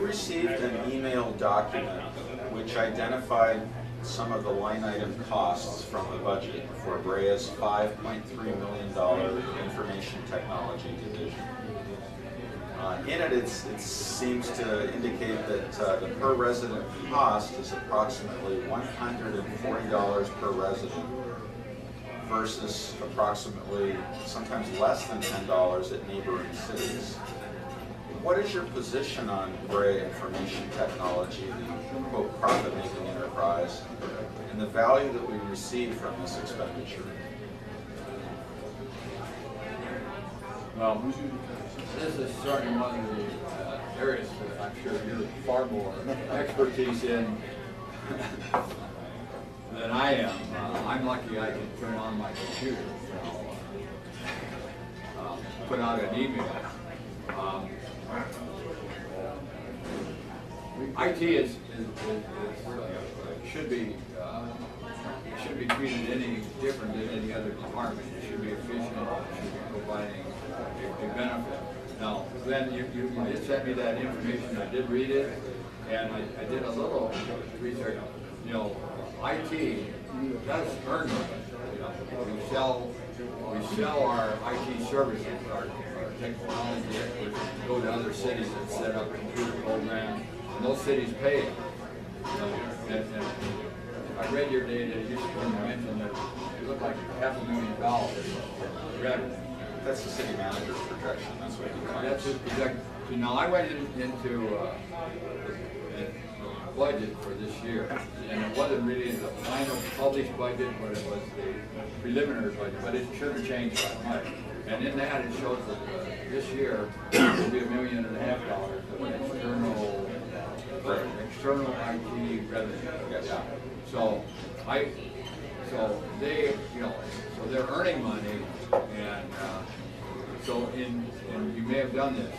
received an email document which identified some of the line item costs from the budget for Brea's $5.3 million information technology division. In it, it seems to indicate that the per resident cost is approximately $140 per resident versus approximately sometimes less than $10 at neighboring cities. What is your position on Brea Information Technology, the quote profit-making enterprise, and the value that we receive from this expenditure? Well, this is certainly one of the areas that I'm sure you're far more expertise in than I am. I'm lucky I can turn on my computer, put out an email. IT should be treated any different than any other department. It should be efficient. It should be providing a benefit. Now, then you did send me that information. I did read it, and I did a little research. You know, IT does earn money. You know, we sell our IT services, our technology experts go to other cities and set up computer programs, and those cities pay it. And I read your data. You mentioned that it looked like $500,000 revenue. That's the city manager's projection. That's what he claims. That's his projection. So now I went into the budget for this year, and it wasn't really the final published budget, but it was the preliminary budget. But it should have changed that much. And in that, it shows that this year will be $1.5 million of external IT revenue. Yes. Yeah. So they, you know, so they're earning money, and so you may have done this,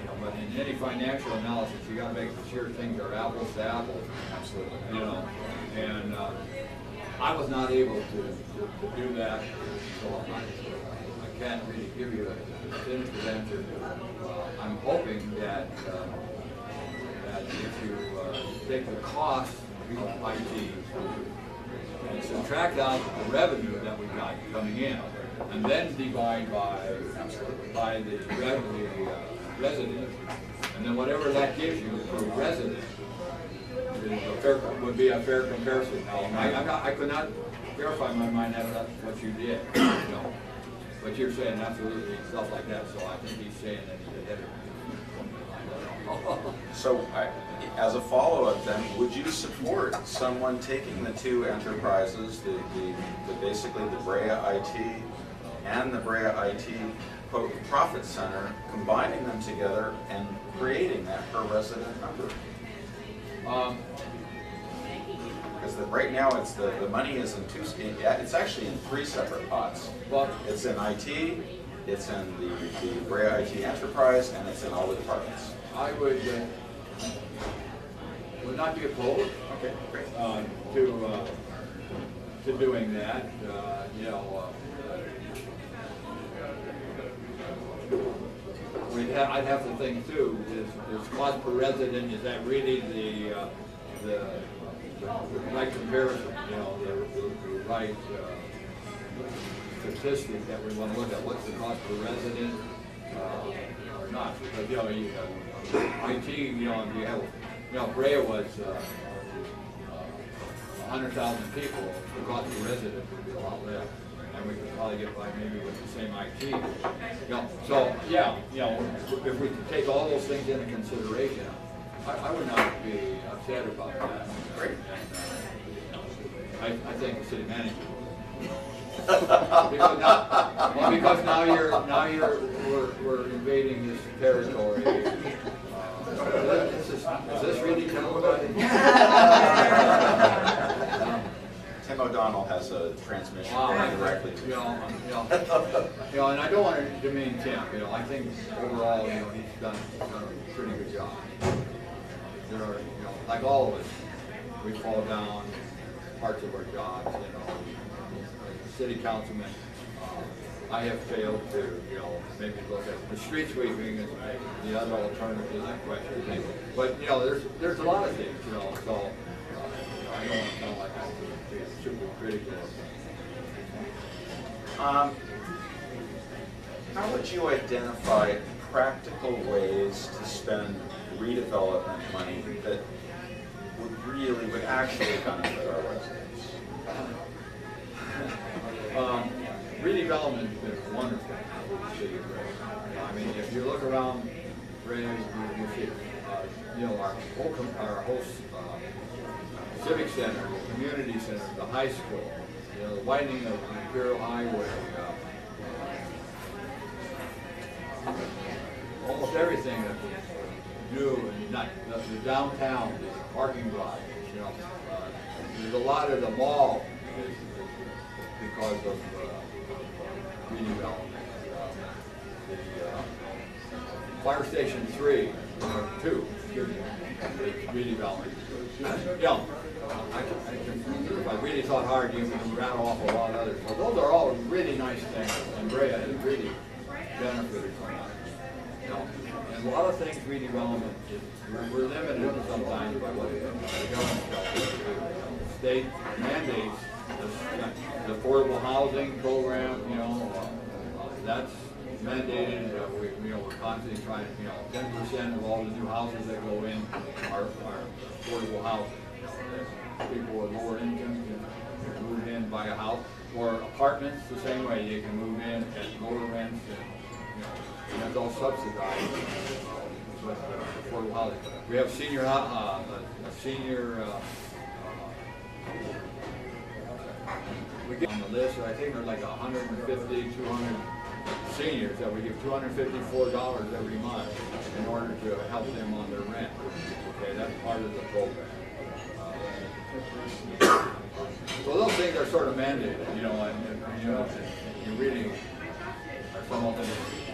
you know, but in any financial analysis, you got to make sure things are apples to apples. Absolutely. You know, and I was not able to do that, so I can't really give you a definitive answer. I'm hoping that if you take the cost of IT and subtract out the revenue that we got coming in, and then divide by the resident, and then whatever that gives you per resident would be a fair comparison. Now, I could not verify in my mind that that's what you did, you know, but you're saying absolutely stuff like that. So I think he's saying that he's ahead of me. So, as a follow-up then, would you support someone taking the two enterprises, basically the Brea IT and the Brea IT quote profit center, combining them together and creating that per resident number? Because right now it's the money is in it's actually in three separate pots. Well, it's in IT, it's in the Brea IT enterprise, and it's in all the departments. I would not be opposed. Okay, great. To doing that. You know, I'd have to think too. Is cost per resident, is that really the right comparison? You know, the right statistic that we want to look at? What's the cost per resident or not? Because you know, IT, you know, if you have, you know, Brea was 100,000 people. The cost per resident would be a lot less, and we could probably get by maybe with the same IT. You know, so yeah, you know, if we could take all those things into consideration, I would not be upset about that. Great. I think the city manager because now we're invading this territory. Is this really televised? Tim O'Donnell has a transmission directly to you know, and I don't want to demean Tim. You know, I think overall, you know, he's done a pretty good job. There are, you know, like all of us, we fall down parts of our jobs. You know, city councilman, I have failed to, you know, maybe look at the street sweeping is the other alternative to that question. But, you know, there's a lot of things, you know, so I don't want to sound like I'm being super critical of How would you identify practical ways to spend redevelopment money that would actually benefit our residents? Redevelopment is wonderful in the city of Bray. I mean, if you look around Bray, you see, you know, our whole civic center, the community center, the high school, you know, the widening of Imperial Highway, almost everything that we do, and not the downtown, the parking garage, you know, there's a lot of the mall is because of redevelopment. The Fire Station 3, or 2, excuse me, is redevelopment. You know, if I really thought hard, you can rattle off a lot of others. So those are all really nice things, and Brea has really benefited from that. You know, and a lot of things redevelopment is, we're limited sometimes by what the government tells us to do. You know, state mandates the affordable housing program, you know, that's mandated. We're constantly trying, 10% of all the new houses that go in are affordable housing. People with lower income can move in, buy a house, or apartments the same way. You can move in at lower rents, and that's all subsidized with affordable housing. We have we get on the list. I think there's like 150, 200 seniors that we give $254 every month in order to help them on their rent. Okay, that's part of the program. So those things are sort of mandated, and you really are some of them.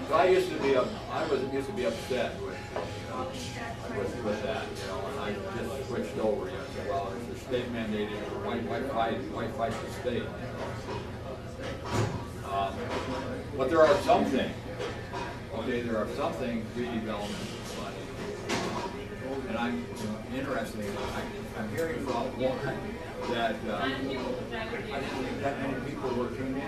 So I used to be upset with that, and I just switched over. Said, well, it's the state mandated. Why fight the state? But there are some things. Okay, there are some things redevelopment money, and I'm interested. I'm hearing from one that I didn't think that many people were tuned in,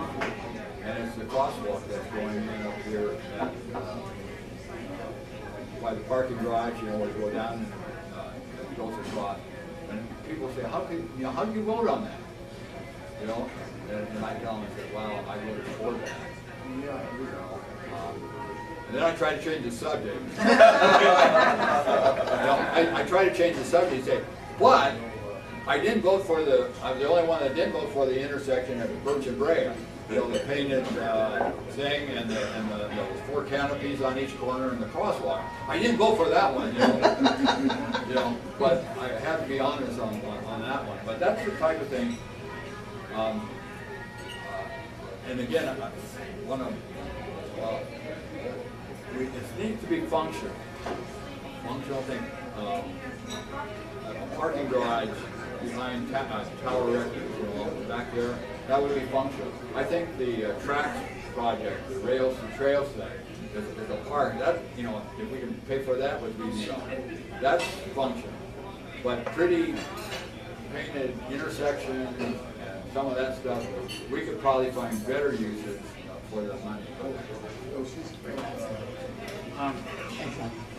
and it's the crosswalk that's going in up here at, by the parking garage. We go down and it goes across, and people say, how do you vote on that? And I tell them, well, I voted for that. And then I try to change the subject. I try to change the subject and say, but I didn't vote for I'm the only one that didn't vote for the intersection at Birch and Brea. The painted thing and the 4 canopies on each corner and the crosswalk. I didn't vote for that one, but I have to be honest on that one. But that's the type of thing. And again, it needs to be functional thing. A parking garage behind Tower Records, back there, that would be functional. I think the tracks project, the rails and trails thing, there's a park that if we can pay for that, would be that's functional. But pretty painted intersections and some of that stuff, we could probably find better uses for the money.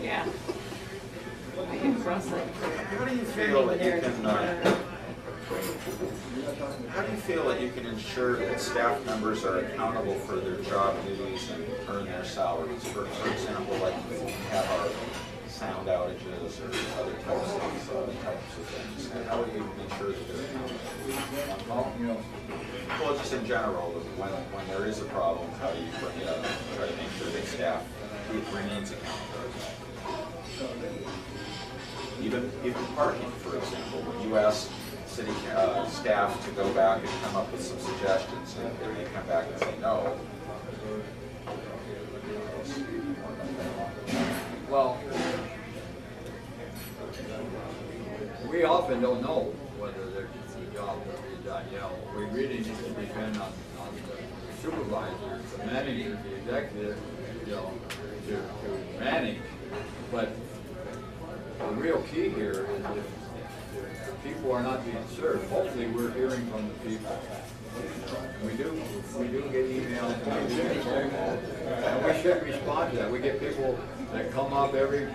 Yeah. I can cross it. How do you feel that you can? How do you feel that you can ensure that staff members are accountable for their job duties and earn their salaries? For example, like we have our sound outages or other types of things. How do you make sure that they're accountable? Well, just in general, when there is a problem, how do you bring it up and try to make sure that staff remains accountable? Even parking, for example, when you ask city staff to go back and come up with some suggestions, and they come back and say no. Well, we often don't know whether there's a job to be done. We really need to depend on the supervisors, the managers, the executives, you know, to manage. But the real key here is if people are not being served, hopefully we're hearing from the people. We do get emails, and we do get phone calls, and we should respond to that. We get people that come up every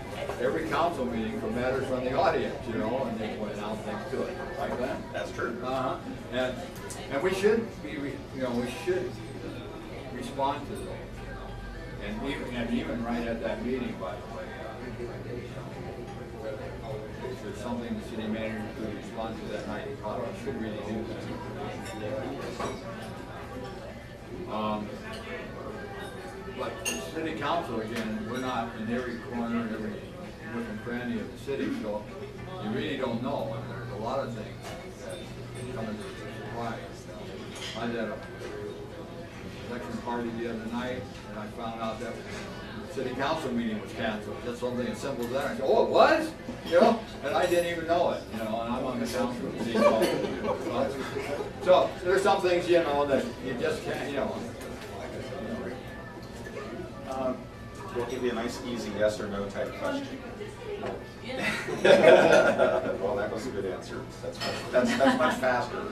council meeting for matters from the audience, you know, and they point out things to it, like that. That's true. And we should be, you know, we should respond to those. And even right at that meeting, by the way, if there's something the city manager could respond to that night, he probably should really do that. But the city council, again, we're not in every corner, every nook and cranny of the city, so you really don't know. And there's a lot of things that come into surprise. I was at a election party the other night, and I found out that the city council meeting was canceled. Just something as simple as that. I said, oh, it was? You know, and I didn't even know it, you know, and I'm on the council meeting. So there's some things, you know, that you just can't, you know. We'll give you a nice, easy yes or no type question. Well, that was a good answer. That's much faster.